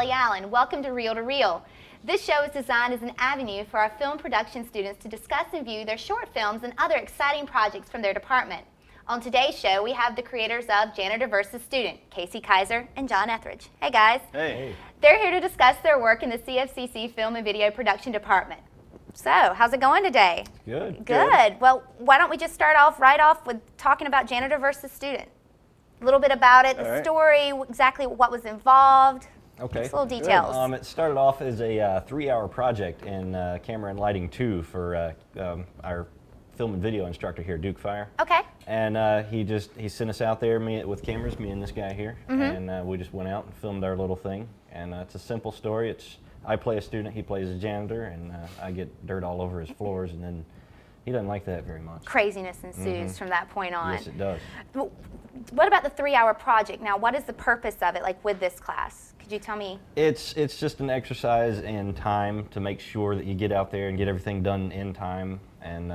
Holly Allen. Welcome to Reel to Reel. This show is designed as an avenue for our film production students to discuss and view their short films and other exciting projects from their department. On today's show, we have the creators of Janitor vs. Student, Casey Kaiser and John Etheridge. Hey guys. Hey. They're here to discuss their work in the CFCC Film and Video Production Department. So, how's it going today? Good. Good. Well, why don't we just start off with talking about Janitor vs. Student. A little bit about it, the story, exactly what was involved. Okay. Just little details. Good. It started off as a 3-hour project in Camera and Lighting 2 for our film and video instructor here, Duke Fire. Okay. And he sent us out there with cameras, me and this guy here, and we just went out and filmed our little thing. And it's a simple story. I play a student, he plays a janitor, and I get dirt all over his floors, and then he doesn't like that very much. Craziness ensues from that point on. Yes, it does. What about the 3-hour project? Now, what is the purpose of it, like with this class? Could you tell me? It's just an exercise in time to make sure that you get out there and get everything done in time, and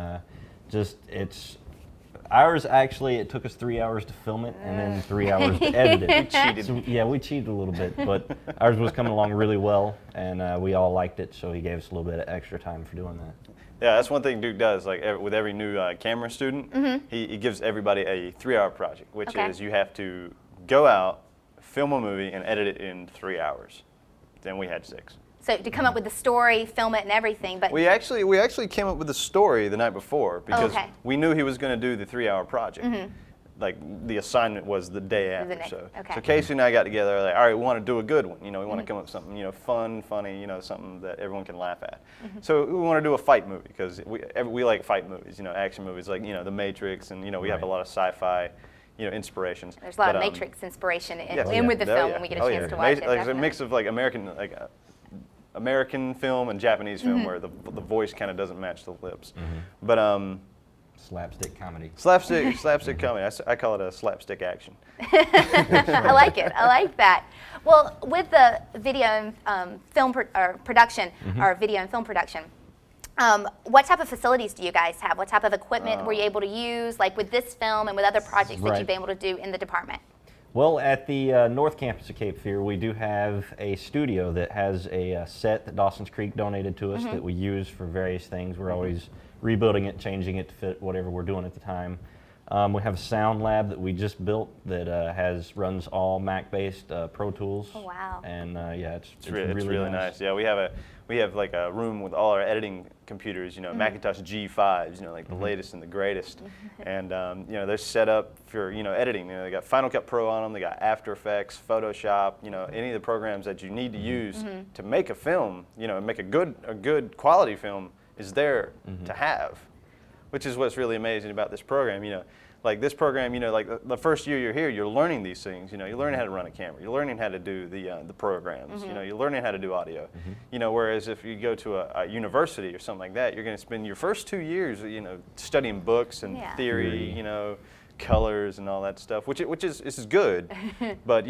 ours actually, it took us 3 hours to film it and then 3 hours to edit it. We cheated. So, yeah, we cheated a little bit, but ours was coming along really well, and we all liked it, so he gave us a little bit of extra time for doing that. Yeah, that's one thing Duke does. Like with every new camera student, he gives everybody a 3-hour project, which is you have to go out, film a movie, and edit it in 3 hours. Then we had 6. So to come up with the story, film it, and everything, but We actually came up with the story the night before because we knew he was going to do the 3-hour project. Like the assignment was the day after. So Casey and I got together. Like, all right, we want to do a good one. We want to come up with something fun, funny. Something that everyone can laugh at. So we want to do a fight movie because we like fight movies. Action movies like The Matrix, and we have a lot of sci-fi. Inspirations. There's a lot of Matrix inspiration in with the film when we get a chance to watch it. Like, it's a mix of like American film and Japanese film where the voice kind of doesn't match the lips. But Slapstick comedy. Slapstick comedy. I call it a slapstick action. I like it. I like that. Well, with the video and film production, or video and film production, what type of facilities do you guys have? What type of equipment were you able to use, like with this film and with other projects that you've been able to do in the department? Well, at the North Campus of Cape Fear, we do have a studio that has a set that Dawson's Creek donated to us that we use for various things. We're always rebuilding it, changing it to fit whatever we're doing at the time. We have a sound lab that we just built that runs all Mac-based Pro Tools. Oh, wow. And it's really nice. Yeah, we have like a room with all our editing computers, Macintosh G5s, like the latest and the greatest. And they're set up for editing. They got Final Cut Pro on them. They got After Effects, Photoshop. Any of the programs that you need to use to make a film, and make a good quality film is there to have, which is what's really amazing about this program. Like this program, like the first year you're here, you're learning these things. You're learning how to run a camera. You're learning how to do the programs. You're learning how to do audio. Whereas if you go to a university or something like that, you're going to spend your first 2 years, studying books and theory, colors and all that stuff, which is good. But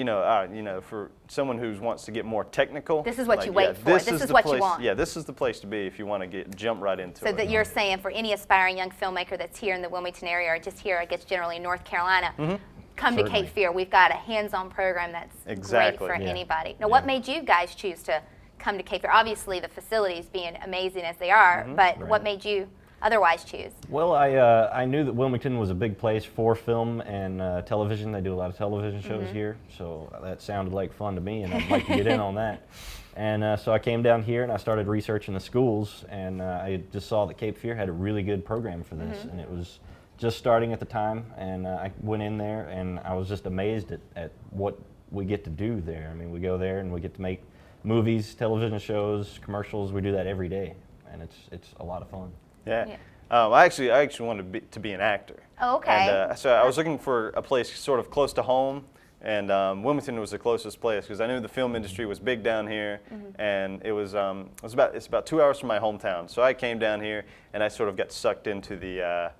for someone who wants to get more technical, this is what you wait for. This is what you want. Yeah, this is the place to be if you want to jump right into it. So that you're saying for any aspiring young filmmaker that's here in the Wilmington area or just here, I guess generally in North Carolina, come to Cape Fear. We've got a hands-on program that's great for anybody. Now, what made you guys choose to come to Cape Fear? Obviously, the facilities being amazing as they are, but what made you otherwise choose? Well, I knew that Wilmington was a big place for film and television. They do a lot of television shows here, so that sounded like fun to me, and I'd like to get in on that. And so I came down here and I started researching the schools, and I just saw that Cape Fear had a really good program for this, and it was just starting at the time, and I went in there and I was just amazed at what we get to do there. I mean, we go there and we get to make movies, television shows, commercials. We do that every day, and it's a lot of fun. Yeah. I actually wanted to be an actor. Oh, okay. And so I was looking for a place sort of close to home, and Wilmington was the closest place because I knew the film industry was big down here, and it's about 2 hours from my hometown. So I came down here and I sort of got sucked into the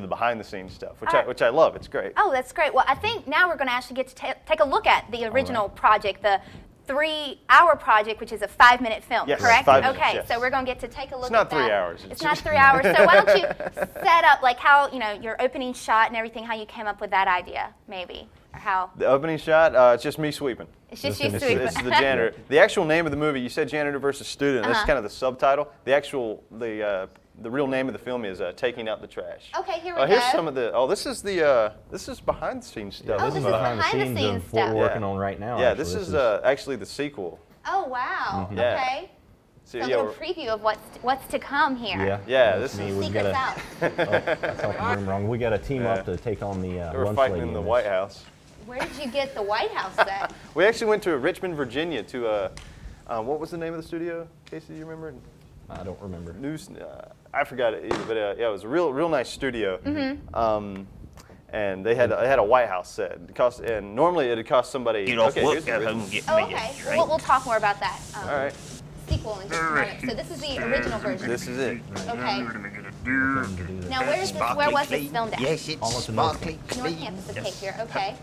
behind the scenes stuff, which I love. It's great. Oh, that's great. Well, I think now we're going to actually get to take a look at the original project, the 3-hour project, which is a 5-minute film, Yes, correct? 5 minutes, Okay, yes. so we're going to get to take a look It's not at that. 3 hours. It's not 3 hours. So why don't you set up like how, your opening shot and everything, how you came up with that idea, maybe, or how? The opening shot, it's just me sweeping. It's just Just you in a sweeping. It's the janitor. The actual name of the movie, you said janitor versus student. That's kind of the subtitle. The real name of the film is Taking Out the Trash. Okay, here we Here's go. some of the. this is behind the scenes stuff. Yeah, this this is is behind the behind the scenes scenes of what stuff. we're working on right now. Yeah, actually. this is actually the sequel. Oh, wow. Yeah. Okay. So, So a yeah, little preview of what's to come here. Yeah, Yeah, that's this me. is- We've Secrets got out. I thought the room wrong. We got to team up Yeah. to take on the they were lunch fighting lady in the this. White House. Where did you get the White House set? We actually went to Richmond, Virginia to what was the name of the studio? Casey, do you remember? I don't remember. I forgot it either, but yeah, it was a real nice studio. Mm-hmm. And they had a White House set. And normally it'd cost somebody. Get off okay, work, here's the go original. home, and get Oh, me okay. a We'll talk more about that All right, sequel in just a moment. So this is the original version. this is it. Okay. Nothing to do there. Now where is this? Where was this filmed at? Yes, All it's at the North sparkly North clean. Campus of Cape Fear. Okay.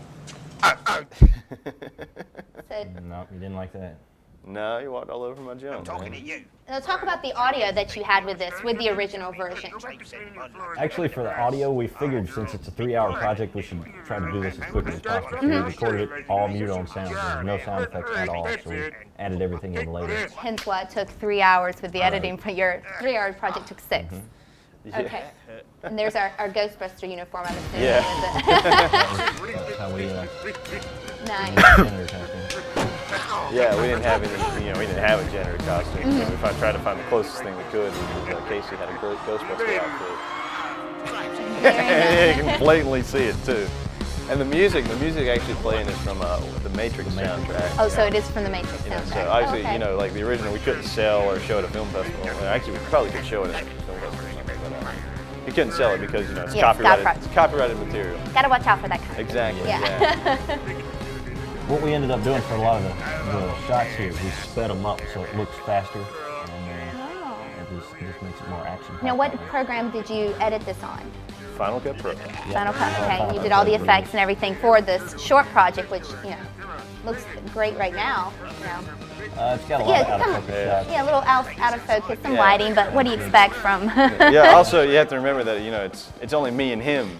So No, you didn't like that. No, you walked all over my junk. Talking man. to you. now talk about the audio that you had with this, with the original version. Actually, for the audio, we figured since it's a 3-hour project, we should try to do this as quickly as possible. So we recorded it all mute on sound. There's no sound effects at all. So we added everything in later. Hence why it took 3 hours with the editing. For your 3-hour project took 6. Yeah. Okay. And there's our Ghostbuster uniform. I'm assuming. Yeah. That's how we Nice. janitor kind of thing. Yeah, we didn't have any. We didn't have a janitor costume. Mm-hmm. So we tried to find the closest thing we could. And Casey had a great Ghostbuster outfit. Very You can blatantly see it too. And the music actually playing is from the Matrix soundtrack. Oh, so it is from the Matrix You know, soundtrack. so obviously, Oh, okay. like the original, we couldn't sell or show at a film festival. Well, actually, we probably could show it at a film festival or something, but we couldn't sell it because it's Yeah, it's copyrighted. copyright. It's copyrighted material. Gotta watch out for that kind of Exactly. Yeah. What we ended up doing for a lot of the shots here is we sped them up so it looks faster, and Oh. it just makes it more action. Now, what program did you edit this on? Final Cut Pro. Final Cut. Okay, and you did all the effects and everything for this short project, which looks great right now. It's got a lot of Yeah, out of focus shots. Yeah, a little out of focus, some Yeah. lighting, but what do you expect from? Yeah. Also, you have to remember that it's only me and him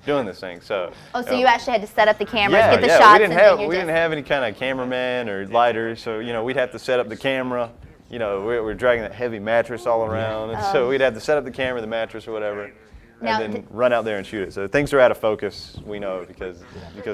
doing this thing. So. Oh, so you actually had to set up the cameras, Yeah, get the yeah. shots, We didn't and have then you're we just. didn't have any kind of cameraman or lighter, so we'd have to set up the camera. We're dragging that heavy mattress all around, and so we'd have to set up the camera, the mattress, or whatever, Now, and then run out there and shoot it. So things are out of focus. We know because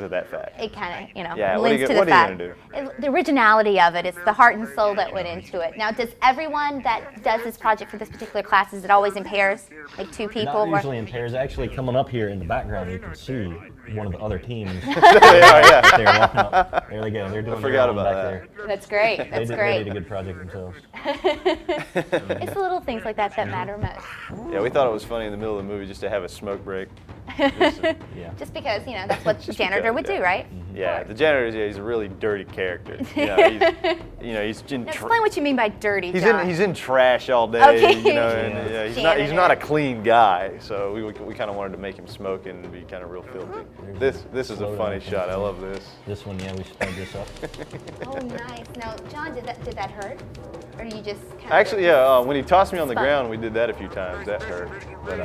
of that fact. It kind of, Yeah, what are lends you to go- the what are fact. you The originality of it, it's the heart and soul that went into it. Now, does everyone that does this project for this particular class, is it always in pairs, like 2 people? Not usually in pairs. Actually, coming up here in the background, you can see one of the other teams They are, yeah. right there walking up. There they go. They're doing forgot their own about back that. there. That's great. They That's did, great. They did a good project themselves. It's the little things like that that matter most. Yeah, we thought it was funny in the middle of the movie just to have a smoke break. Yeah. Just because, that's what the Just janitor because, would yeah. do, right? Yeah, the janitor he's a really dirty character. He's in Now, explain what you mean by dirty, He's John. in trash all day, Okay. and he's not a clean guy. So we kind of wanted to make him smoking and be kind of real filthy. This is a Slow funny down. shot. I love this. This one, yeah, we sped this up. Oh, nice. Now, John, did that hurt? Or you just kind of... Actually, yeah. When he tossed me on the Fun. ground, we did that a few times. That hurt. But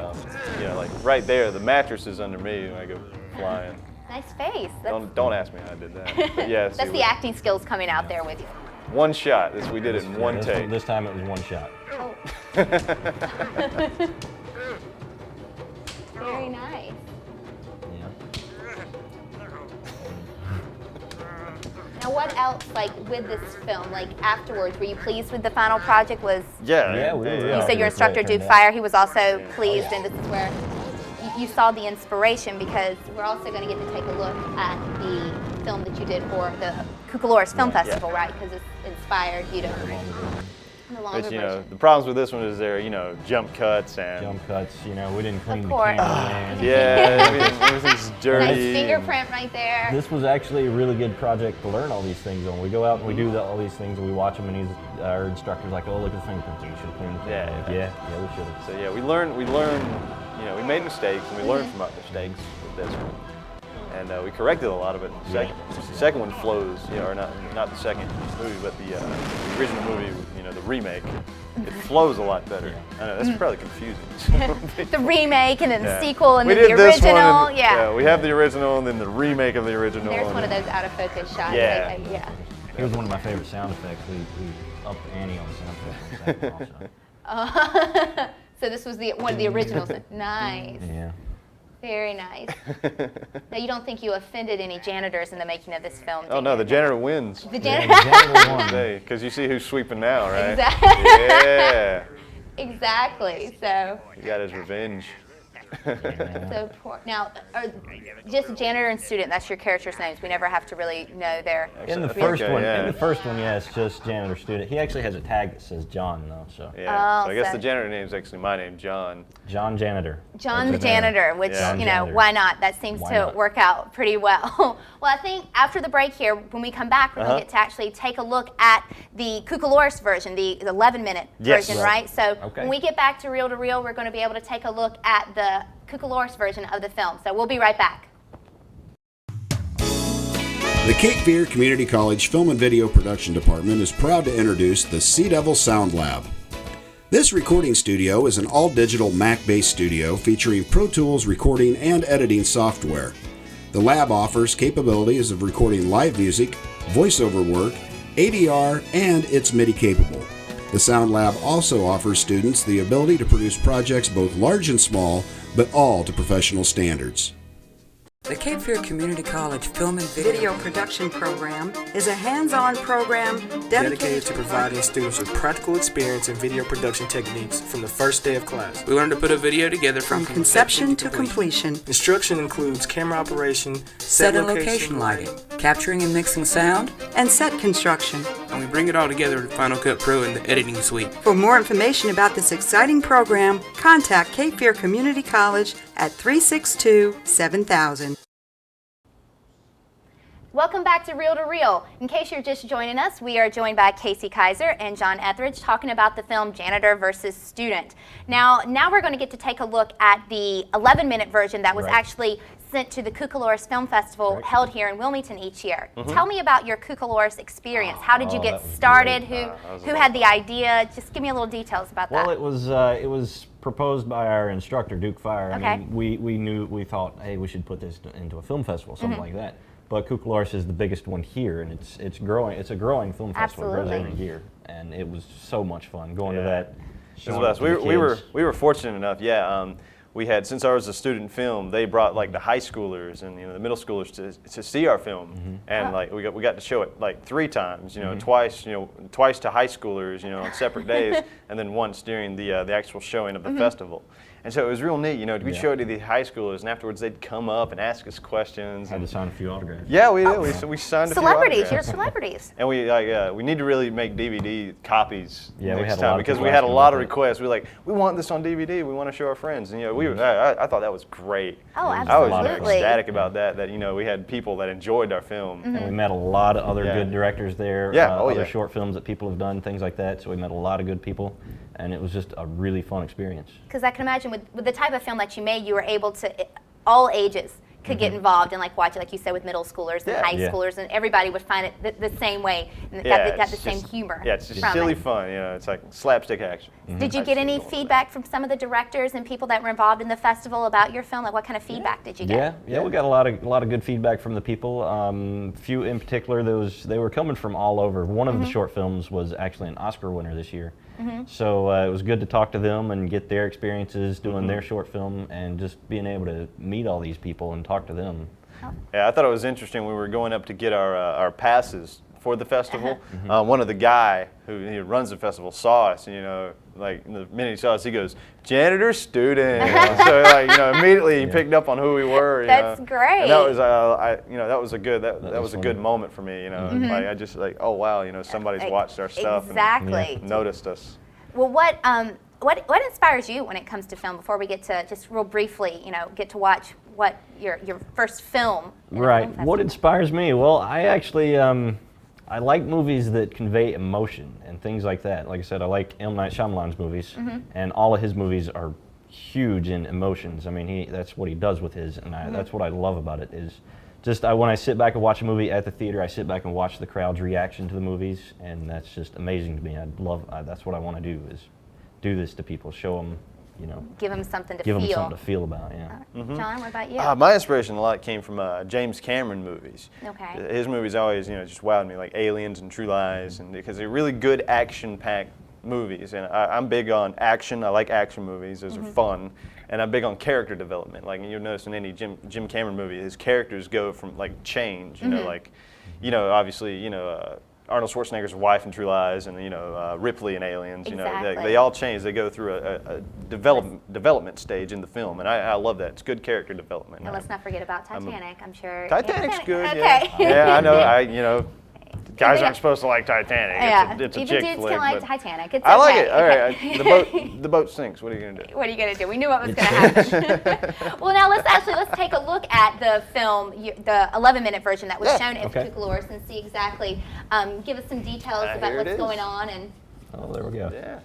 like right there, the mattress is under me when I go flying. Nice face. That's, Don't ask me how I did that. But yeah, that's the acting skills coming out there with you. One shot. We did it in one this, take. This time it was one shot. Oh. Very nice. Yeah. Now, what else, like, with this film, like, afterwards, were you pleased with the final project? Yeah, we were You really said your instructor, Duke Fire, he was also pleased, and this is where you saw the inspiration, because we're also going to get to take a look at the film that you did for the Cucalores Film Festival, right? Because it's inspired you to the longer But version. the problems with this one is there, jump cuts and Jump cuts, we didn't clean the course. cameraman. yeah, everything's dirty. Nice fingerprint right there. This was actually a really good project to learn all these things on. We go out and we do all these things and we watch them, and our instructor's like, "Oh, look at the fingerprints. You should have cleaned the camera." Yeah, Like, yeah, we should have. So yeah, we learn. We made mistakes and we learn from our mistakes with this one. and we corrected a lot of it in the second. The second one flows, or not the second movie, but the original movie, the remake. It flows a lot better. I know, that's probably confusing. The remake and then the Yeah. sequel and We then the did this one original. and- Yeah. we have the original and then the remake of the original. There's one of those out of focus shots. Yeah. Yeah. It was one of my favorite sound effects. We upped the ante on sound effects also. So this was one of the originals. Nice. Yeah. Very nice. Now, you don't think you offended any janitors in the making of this film, do Oh no, you? the janitor wins. The Yeah, janitor. January 1. Because you see who's sweeping now, right? Exactly. Yeah. Exactly. So, He got his revenge. so poor. Now, just janitor and student. That's your characters' names. We never have to really know their. In the Okay, first one, yeah. in the first one, yeah, it's just janitor student. He actually has a tag that says John though, so Yeah. Oh, So I guess so- the janitor name's actually my name, John. John Janitor. John the That's his name. janitor, which, Yeah. John Janitor. why not? That seems Why to not? work out pretty well. Well, I think after the break here, when we come back, we're going to get to actually take a look at the Cucaloris version, the 11-minute Yes. version, Right. right? So Okay. when we get back to Reel, we're going to be able to take a look at the Cucaloris version of the film. So we'll be right back. The Cape Fear Community College Film and Video Production Department is proud to introduce the Sea Devil Sound Lab. This recording studio is an all-digital Mac-based studio featuring Pro Tools recording and editing software. The lab offers capabilities of recording live music, voiceover work, ADR, and it's MIDI capable. The Sound Lab also offers students the ability to produce projects both large and small, but all to professional standards. The Cape Fear Community College Film and Video production program is a hands-on program dedicated to providing students with practical experience in video production techniques from the first day of class. We learn to put a video together from conception to completion. Instruction includes camera operation, set and location lighting, capturing and mixing sound, and set construction. and we bring it all together in Final Cut Pro in the editing suite. For more information about this exciting program, contact Cape Fear Community College at 362-7000. Welcome back to Reel. In case you're just joining us, we are joined by Casey Kaiser and John Etheridge talking about the film Janitor versus Student. Now we're going to get to take a look at the 11-minute version that was actually sent to the Cucaloris Film Festival held here in Wilmington each year. Tell me about your Cucaloris experience. How did you get started? Who had the idea? Just give me a little details about that. Well, it was proposed by our instructor, Duke Fire. Okay. I mean, we thought, hey, we should put this into a film festival, something like that. But Cucaloris is the biggest one here, and it's growing. It's a growing film festival. It grows Absolutely. every year, and it was so much fun going to that. It showing was it us. to the kids. We were fortunate enough. We had, since I was a student film, they brought like the high schoolers and the middle schoolers to see our film, and like we got to show it like 3 times. Twice to high schoolers, on separate days, and then once during the actual showing of the festival. And so it was real neat, we'd show it to the high schoolers, and afterwards they'd come up and ask us questions. Had to sign a few autographs. Yeah, we did. We signed a few Celebrities, autographs. you're celebrities. And we need to really make DVD copies Yeah, we next had a time, lot of because people we had a asking lot about of that. requests. We want this on DVD. We want to show our friends. And I thought that was great. Oh, I was absolutely. ecstatic about that we had people that enjoyed our film. And we met a lot of other Yeah. good directors there. Yeah, other yeah. short films that people have done, things like that. So we met a lot of good people, and it was just a really fun experience. Because I can imagine with the type of film that you made, you were able to, all ages could get involved and watch it, like you said, with middle schoolers and Yeah. high Yeah. schoolers, and everybody would find it the same way, and Yeah, got the it's same just- humor. Yeah, it's just from silly it. fun. It's like slapstick action. Did you get any feedback from some of the directors and people that were involved in the festival about your film? Like, what kind of feedback did you get? Yeah, we got a lot of good feedback from the people. Few in particular, they were coming from all over. One of the short films was actually an Oscar winner this year. So it was good to talk to them and get their experiences doing their short film, and just being able to meet all these people and talk to them. Yeah, I thought it was interesting when we were going up to get our passes for the festival. One of the guy who runs the festival saw us, and like the minute he saw us, he goes, "Janitor, student." So immediately he picked up on who we were. That's great. And that was that was a good that was was a fun. good moment for me. Like I just oh wow, somebody's watched our stuff Exactly. and noticed us. Well, what inspires you when it comes to film? Before we get to just real briefly, get to watch what your first film. in a Right. film What festival. inspires me? Well, I actually I like movies that convey emotion and things like that. Like I said, I like M. Night Shyamalan's movies, and all of his movies are huge in emotions. I mean, that's what he does with his, and that's what I love about it is just when I sit back and watch a movie at the theater, I sit back and watch the crowd's reaction to the movies, and that's just amazing to me. That's what I want to do, is do this to people, show them, give them something to give feel. them something to feel about. Yeah. John, what about you? My inspiration a lot came from James Cameron movies. Okay. His movies always, just wowed me, like Aliens and True Lies, and because they're really good action-packed movies. And I'm big on action. I like action movies. Those are fun. And I'm big on character development. Like you'll notice in any Jim Cameron movie, his characters go from change. Obviously, Arnold Schwarzenegger's wife in True Lies, and Ripley in Aliens. Exactly. They all change. They go through a development stage in the film, and I love that. It's good character development. And let's not forget about Titanic. I'm sure. Titanic's good. Okay. Yeah, I know. Guys aren't supposed to like Titanic. Yeah. It's a Even chick dudes flick. can like but Titanic. It's I like okay. it. All right. The boat sinks. What are you gonna do? What are you going to do? We knew what was going to happen. Well, now let's take a look at the film, the 11-minute version that was shown at Tukalores, and see exactly, give us some details about here it what's is. going on. And Oh, there we go. Yeah.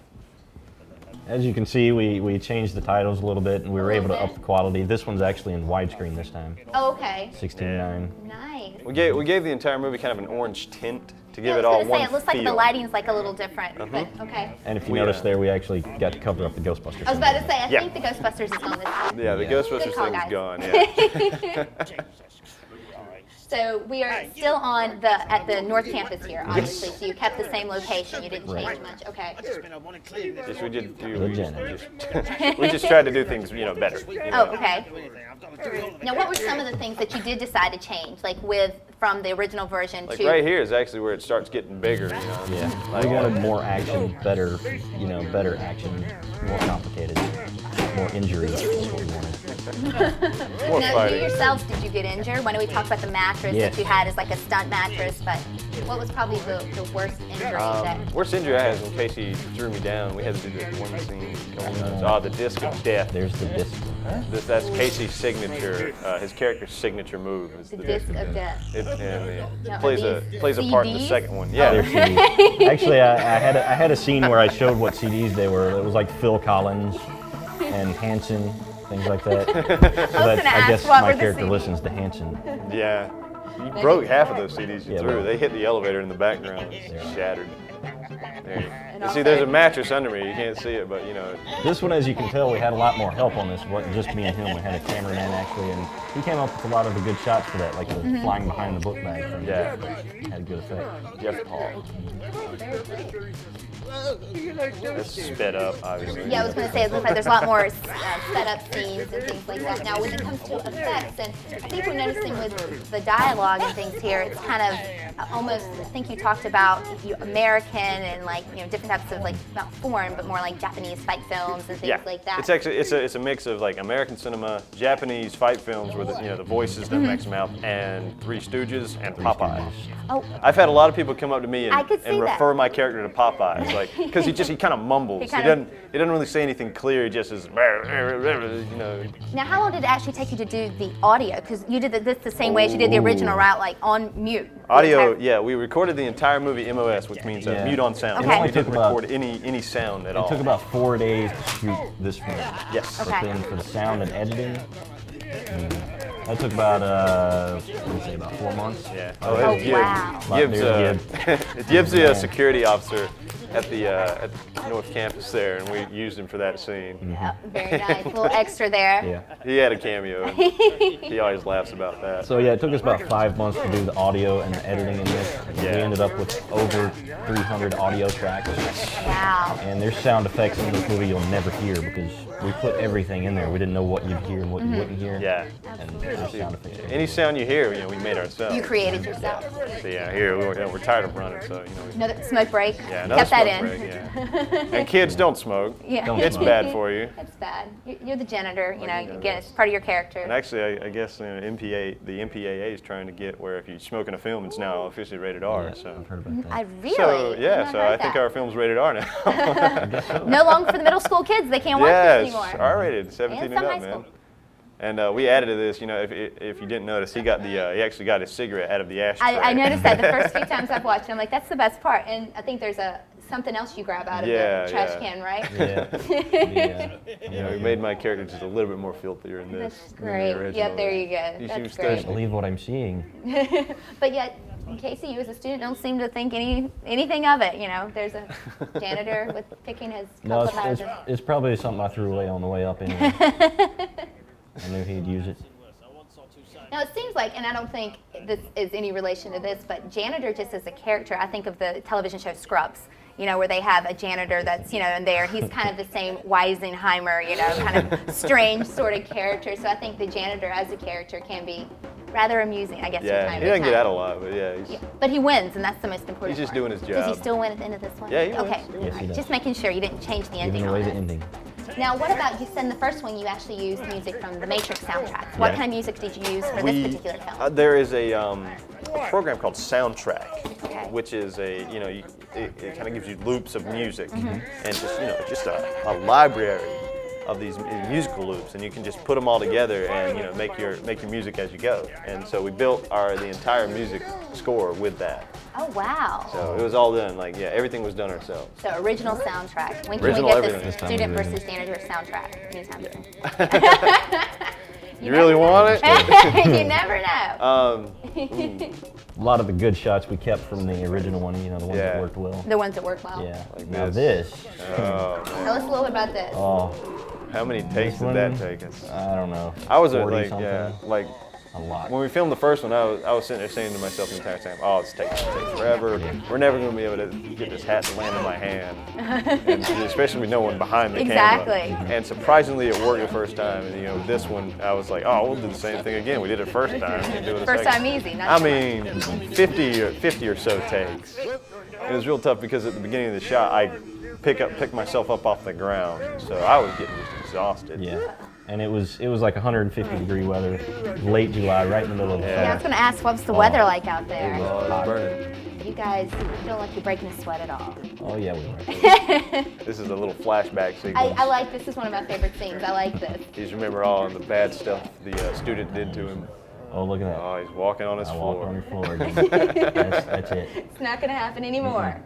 As you can see, we changed the titles a little bit, and we were able to little up the quality. This one's actually in widescreen this time, oh, okay, 16:9. nice. We gave the entire movie kind of an orange tint to give Yeah, it I all was one gonna say, it looks like the feel. lighting's like a little different, but okay. And if you We, notice there, we actually got to cover up the Ghostbusters. I was about to say, I Yeah. think the Ghostbusters is on this. Yeah, the Ghostbusters Good call, thing's guys. gone. Yeah. So we are still at the North Campus here, obviously. So you kept the same location. You didn't change much. Okay. Yes, we did do. Legit. We just tried to do things, better. Oh, okay. Now, what were some of the things that you did decide to change, from the original version Like to? right here is actually where it starts getting bigger. Yeah, we wanted more action, better action, more complicated, more injuries. Is what we wanted. More Now, you fighting. yourselves, did you get injured? When we talked about the mattress Yes. that you had as like a stunt mattress, but what was probably the worst injury that? Worst injury I had is when Casey threw me down. We had to do this one scene. The disc of death. There's the disc. That's Casey's signature. His character's signature move is The disc of death. Now, Plays are a these part in the CDs? second one. There's Yeah. CDs. Actually, I had a scene where I showed what CDs they were. It was like Phil Collins and Hanson, things like that. So that, I guess what my were the character CDs? listens to Hanson. Yeah. You broke half of those CDs you Yeah, threw. well. They hit the elevator in the background. It's shattered. There you also- see, there's a mattress under me. You can't see it, but This one, as you can tell, we had a lot more help on this. It wasn't just me and him. We had a cameraman actually, and he came up with a lot of the good shots for that, like the flying behind the book bag thing. Yeah. Had a good effect. Jeff Paul. It's sped up, obviously. Yeah, I was going to say, it looks like there's a lot more set up scenes and things like that. Now, when it comes to effects, and I think we're noticing with the dialogue and things here, it's kind of almost, I think you talked about American and different types of not foreign, but more like Japanese fight films and things like that. It's actually it's a mix of American cinema, Japanese fight films where the voices don't mix them out, and Three Stooges and Popeyes. Oh, I've had a lot of people come up to me I could see and that. refer my character to Popeyes, because he kind of mumbles. He doesn't really say anything clear. He just is, now how long did it actually take you to do the audio? Because you did this the same way as you did the original route, like on mute. the Audio, entire- yeah, we recorded the entire movie MOS, which means Yeah. mute on sound. Okay. We It took didn't about- record any sound at all. It took about 4 days to shoot this film. Yes. Okay. But then for the sound and editing, that took about, about 4 months. Yeah. Oh, Gibbs, wow. Gibbs the security officer at the North Campus there, and we used him for that scene. Very nice. A little extra there. Yeah. He had a cameo. And he always laughs about that. So yeah, it took us about 5 months to do the audio and the editing in this. We ended up with over 300 audio tracks. Wow. And there's sound effects in this movie you'll never hear because we put everything in there. We didn't know what you'd hear and what you wouldn't hear. Yeah. And there's sound effects. Any sound you hear, we made ourselves. You created yourself. So yeah, here we're tired of running, so Another smoke break. yeah, You another kept that smoke in. break, yeah. And kids don't smoke. Yeah. Don't It's smoke. bad for you. It's bad. You're the janitor. Again, it's part of your character. And actually, I guess the MPAA is trying to get where if you smoke in a film, it's now officially rated R. Yeah, So. I've heard about that. I really. So I've yeah, not so heard I think that. our film's rated R now. No longer for the middle school kids. They can't watch this Yes, anymore. R-rated, 17 And and some up, high man. school. And we added to this. If you didn't notice, he actually got his cigarette out of the ashtray. I noticed that the first few times I've watched it. I'm like, that's the best part. And I think there's something else you grab out of Yeah, the trash yeah. can, right? Yeah. We made my character just a little bit more filthier in this. That's than the great. original. Yep, there you go. He That's seems great. Can't thirsty. believe what I'm seeing. But yet, Casey, you as a student don't seem to think anything of it. There's a janitor with picking his No, couple of houses. it's probably something I threw away on the way up anyway. I knew he'd use it. Now it seems like, and I don't think this is any relation to this, but janitor just as a character, I think of the television show Scrubs, where they have a janitor that's, in there. He's kind of the same Weisenheimer, kind of strange sort of character. So I think the janitor as a character can be rather amusing, I guess. from Yeah, time he to doesn't get time. out a lot, but yeah, he's, But he wins, and that's the most important He's just part. doing his Does he job. still win at the end of this one? Yeah, he wins. Okay, Yes, he All right. does. Just making sure you didn't change the ending Giving on away the this. ending. Now, what about, you said in the first one you actually used music from the Matrix soundtrack. What Yeah. kind of music did you use for this particular film? there is a program called Soundtrack, Okay. which is it kind of gives you loops of music Mm-hmm. and just a library of these musical loops, and you can just put them all together and make your music as you go. And so we built the entire music score with that. Oh, wow. So it was all done, everything was done ourselves. So original soundtrack. When can Original we get everything. this This time student original. versus janitor soundtrack anytime soon? You really want it? You never know. A lot of the good shots we kept from the original one, the ones that Yeah. worked well. The ones that work well. Yeah. Like Now this. this, Oh, Tell us a little bit about this. how many takes did one, that take us? I don't know. I was 40 something. A lot. When we filmed the first one, I was sitting there saying to myself the entire time, "Oh, it's taking forever. We're never going to be able to get this hat to land in my hand," and especially with no one behind the Exactly. camera. And surprisingly, it worked the first time. And this one, I was like, "Oh, we'll do the same thing again. We did it first time. We can do it a First second." time easy, not I too mean, 50 or so takes. It was real tough because at the beginning of the shot, I pick myself up off the ground, so I was getting just exhausted. Yeah. And it was like 150 degree weather, late July, right in the middle of the Yeah, I summer. was going to ask, what's the weather like out there? Oh, it was burning. You guys don't look like you're breaking a sweat at all. Oh yeah, we were. This is a little flashback sequence. I like this. Is one of my favorite scenes. I like this. He's remember all the bad stuff the student did to him. Oh, look at that. Oh, he's walking on his I floor. walk on your floor again. that's it. It's not going to happen anymore.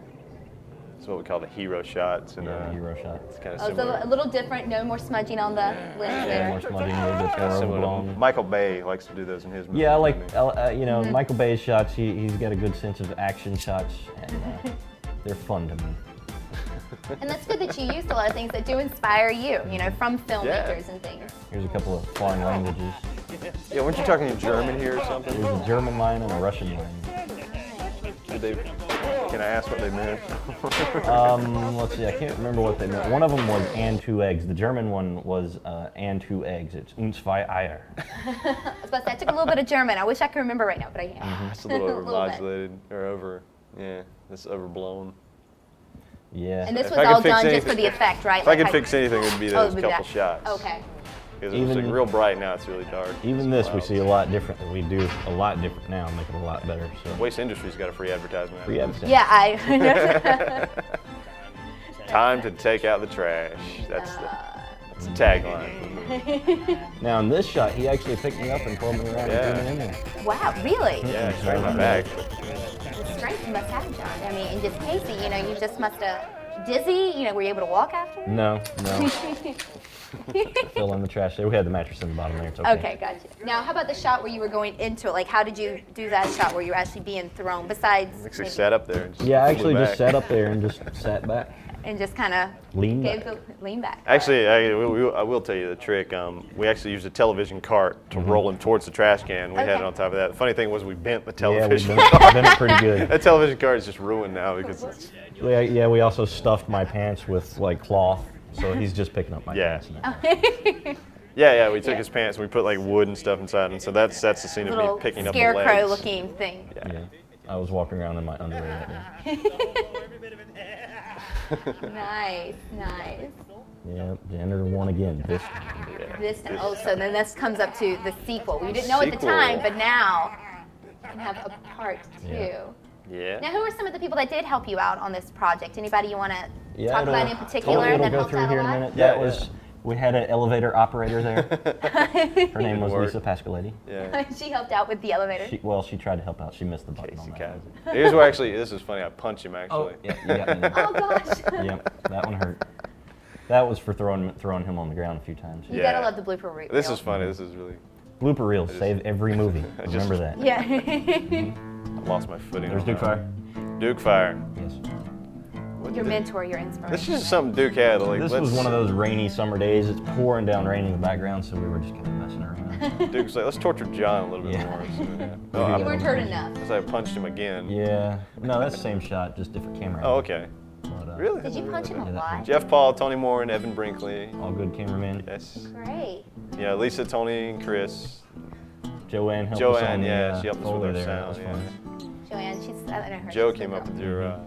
It's what we call the hero shots, and Yeah, the hero shot. it's kind of Oh, so similar. a little different. No more smudging on the lens Yeah, there. more smudging, a little bit Kinda more similar to overblown. Michael Bay likes to do those in his movies. Yeah, I like doesn't he? Michael Bay's shots. He's got a good sense of action shots, and they're fun to me. And that's good that you used a lot of things that do inspire you, from filmmakers and things. Here's a couple of foreign languages. Yeah, weren't you talking in German here or something? There's a German line and a Russian line. Can I ask what they meant? Let's see, I can't remember what they meant. One of them was "and 2 eggs." The German one was "and 2 eggs." It's "und 2 Eier." I was about to say, I took a little bit of German. I wish I could remember right now, but I can't. It's a little A little bit. overmodulated or it's overblown. Yeah. And this If was I could all fix done just anything- for the effect, right? If I could fix anything, it would be those it'd be couple that. shots. Okay. Because it was Even- real bright, now it's really dark. Even this, we Wow. see a lot different. We do a lot different now, make it a lot better. So. Waste Industries got a free advertisement. Free advertising. Yeah, I. Time to take out the trash. That's the tagline for the movie. Now in this shot, he actually picked me up and pulled me around Yeah. and threw me in there. Wow, really? Yeah, straight in the back. The strength you must have, John. I mean, and just Casey, you just must have dizzy. Were you able to walk after? No. Fill in the trash there. We had the mattress in the bottom there. It's okay. Okay, gotcha. Now, how about the shot where you were going into it? Like, how did you do that shot where you were actually being thrown? Besides, Actually maybe- sat up there. And Yeah, I actually flew just back. sat up there and just sat back, and just kind of leaned gave back. the lean back. Actually, I will tell you the trick. We actually used a television cart to roll him towards the trash can. We had Okay. it on top of that. The funny thing was we bent the Yeah, we've television been it pretty good. That television cart is just ruined now because it's, We also stuffed my pants with like cloth, so he's just picking up my Yeah. pants now. yeah. We took Yeah. his pants and we put like wood and stuff inside, and so that's the scene of me Little picking up the legs. scarecrow-looking thing. Yeah. Yeah. I was walking around in my underwear right now. Nice. Yeah, janitor won again. This This so then this comes up to the sequel. We didn't know at the Sequel. time, but now you can have a part 2. Yeah. Yeah. Now, who are some of the people that did help you out on this project? Anybody you want to talk it'll- about in particular It'll that go helped through out here a in a lot? minute. Yeah, That was We had an elevator operator there. Her name was work. Lisa Pascaletti. Yeah. She helped out with the elevator. She tried to help out. She missed the button on Casey that. Kaiser. Here's where actually, this is funny. I punched him Oh, actually. yeah, you got me. Oh gosh. Yep, that one hurt. That was for throwing him on the ground a few times. You Yeah. gotta love the blooper reel. This is funny. This is really. Blooper reels save every movie. Remember that. Yeah. I lost my footing. There's on Duke that. Fire. Duke Fire. Yes. Your mentor, your inspiration. This is just something Duke had. Like, This was one of those rainy summer days. It's pouring down rain in the background, so we were just kind of messing around. Duke's like, let's torture John a little bit Yeah. more. So, yeah. Oh, You weren't hurt enough. So I punched him again. Yeah. No, that's the same shot, just different camera. Oh, okay. But, Really? Did you punch him a Yeah, that lot? Jeff Paul, Tony Moore, and Evan Brinkley. all good cameramen. Yes. Great. Yeah, Lisa, Tony, and Chris. Joanne helped us Joanne, on the yeah, she helped us with Foley our there. sound. That Yeah. was fun. Joanne, she's, I don't know her. Joe she's came the up girl. with your.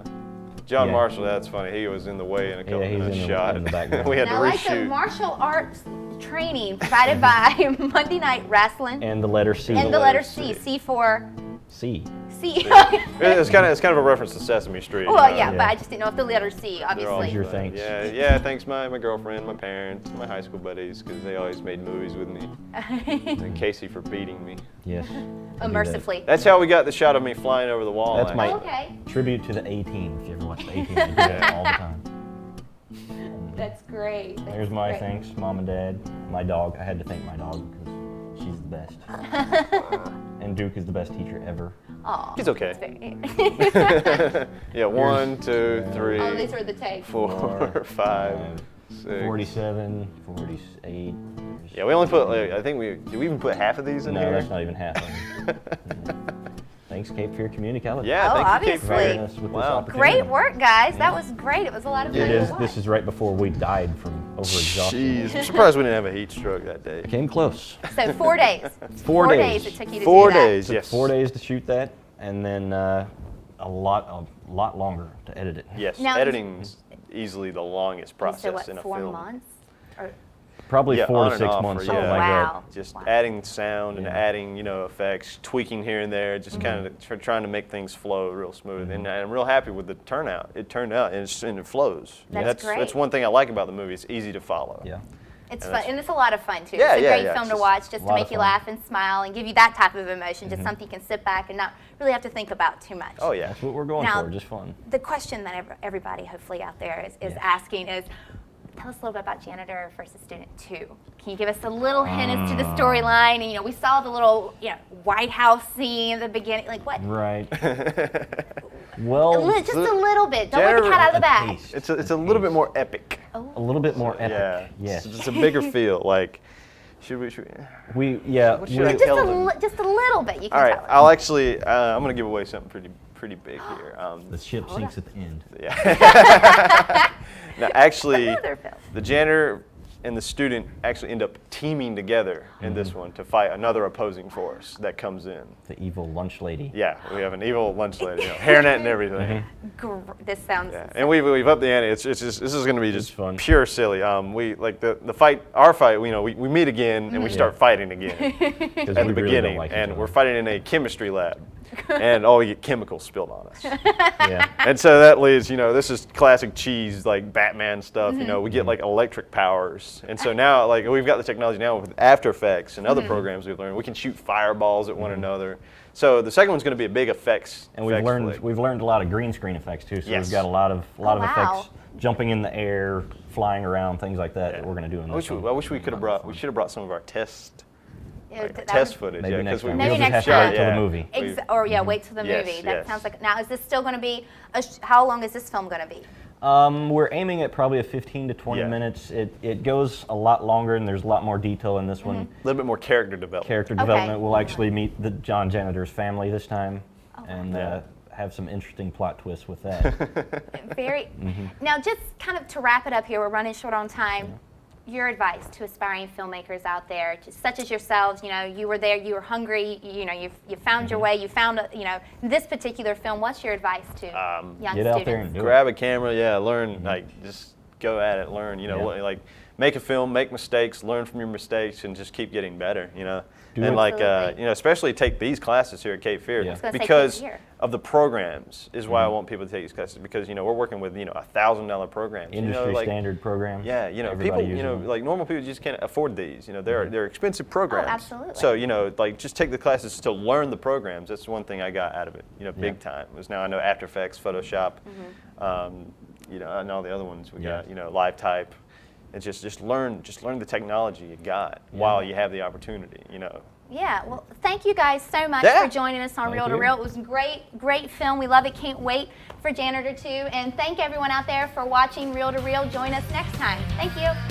John Yeah. Marshall, that's funny. He was in the way in a couple Yeah, he's of in the- shot. in the background. We had And to I like the reshoot. martial arts training provided by Monday Night Wrestling And the letter C. and the letter letter C. C. C for C. C. It's kind of a reference to Sesame Street. Well, you know? yeah, but I just didn't know if the letter C, They're all obviously. Your just thanks. Yeah, thanks my girlfriend, my parents, my high school buddies, because they always made movies with me. And Casey for beating me. Yes. Mercifully. That's how we got the shot of me flying over the wall. That's my- Oh, okay, Tribute to the A-Team. If you ever watch the A-Team, they do that all the time. that's great. That's There's my great. thanks, Mom and Dad, my dog. I had to thank my dog because she's the best. And Duke is the best teacher ever. Aw, He's okay. that's very- Yeah, 1, 2, 3, Oh, these are the takes. 4, 5, 6. 47, 48. Yeah, we only put. Like, I think did we even put half of these in No, here? that's not even half of them. Thanks, Cape Fear Community College. Yeah, Oh, thank you, Kate, obviously. for Providing us with this Wow. opportunity. Great work, guys. That was great. It was a lot of fun. It to is. watch. This is right before we died from overexhaustion. Jeez, I'm surprised we didn't have a heat stroke that day. Came close. So 4 days. 4 days. it took you to 4 do that. days, Took yes. 4 days to shoot that, and then a lot longer to edit it. Yes, Now- editing's easily the longest process So what, in a 4 film. months? Or, Probably Yeah, 4 on to and 6 off months, for- something yeah. like wow. Just Wow. adding sound and Yeah. adding, effects, tweaking here and there, just kind of trying to make things flow real smooth. Mm-hmm. And I'm real happy with the turnout. It turned out, and it flows. That's great. That's one thing I like about the movie. It's easy to follow. Yeah. It's And fun, that's- and it's a lot of fun too. Yeah, it's a yeah, great yeah, film it's to just watch, just a to lot make of you fun. laugh and smile and give you that type of emotion, just something you can sit back and not really have to think about too much. Oh, yeah. That's what we're going Now- for, just fun. The question that everybody hopefully out there is Yes. asking is, tell us a little bit about Janitor versus Student 2. Can you give us a little hint as to the storyline? And we saw the little White House scene at the beginning. Like what? Right. A Well, just a little bit. Don't let the Janitor- cat out of the a bag. taste. It's a little bit more epic. a little bit more epic. Yeah. Yes. It's a bigger feel. Like, should we? We What should I we- tell them? Just a little bit. You can All right, tell us. I'll actually. I'm gonna give away something pretty big here. the ship sinks at the end. Yeah. Now, actually, Another film. the janitor and the student actually end up teaming together in this one to fight another opposing force that comes in. The evil lunch lady. Yeah, we have an evil lunch lady, hairnet and everything. This sounds. Yeah, and we've upped the ante. It's just this is going to be just fun. pure silly. We like the fight. Our fight. We meet again and we start fighting again Because at we the really beginning, don't like each and other. we're fighting in a chemistry lab, and we get chemicals spilled on us. Yeah. And so that leads, this is classic cheese, like Batman stuff. We get like electric powers, and so now like we've got the technology now with After Effects and other programs we've learned. We can shoot fireballs at one another. So the second one's going to be a big effects. And we've effects flick. learned a lot of green screen effects too. So Yes. we've got a lot of wow. effects, jumping in the air, flying around, things like that we're going to do in I this wish we, one. I wish we could have brought. We should have brought some of our test That test would- footage. Maybe Yeah, next 'cause we time. Maybe We'll just next have to wait time. till the movie. Wait till the Yes, movie. That yes. sounds like. Now, is this still going to be? How long is this film going to be? We're aiming at probably a 15 to 20 Yeah. minutes. It goes a lot longer, and there's a lot more detail in this one. a little bit more character development. Character Okay. development. We'll actually meet the John Janitor's family this time, and Yeah. have some interesting plot twists with that. Very. Now, just kind of to wrap it up here, we're running short on time. Your advice to aspiring filmmakers out there, just such as yourselves, you were there, you were hungry, you found your way, you found, this particular film. What's your advice to young Get out students? there and do it. Grab a camera, learn, like just go at it, learn. Yeah. Like make a film, make mistakes, learn from your mistakes, and just keep getting better. You know, Do and it. like Absolutely. you know, especially take these classes here at Cape Fear Yeah. I was gonna say because Cape Fear. of the programs is why I want people to take these classes, because you know we're working with $1,000 programs. Industry you know, like, standard programs. yeah, you know, Everybody people, you uses know, them. like normal people just can't afford these. You know, they're expensive programs. absolutely. So you know, like just take the classes to learn the programs. That's one thing I got out of it. You know, big Yeah. time. Was now I know After Effects, Photoshop, you know, and all the other ones we Yeah. got. You know, Live Type. And just learn the technology you got while you have the opportunity. You know. Yeah, well, thank you guys so much Yeah. for joining us on Thank Reel to you. Reel. It was great film. We love it. Can't wait for Janitor 2. And thank everyone out there for watching Reel to Reel. Join us next time. Thank you.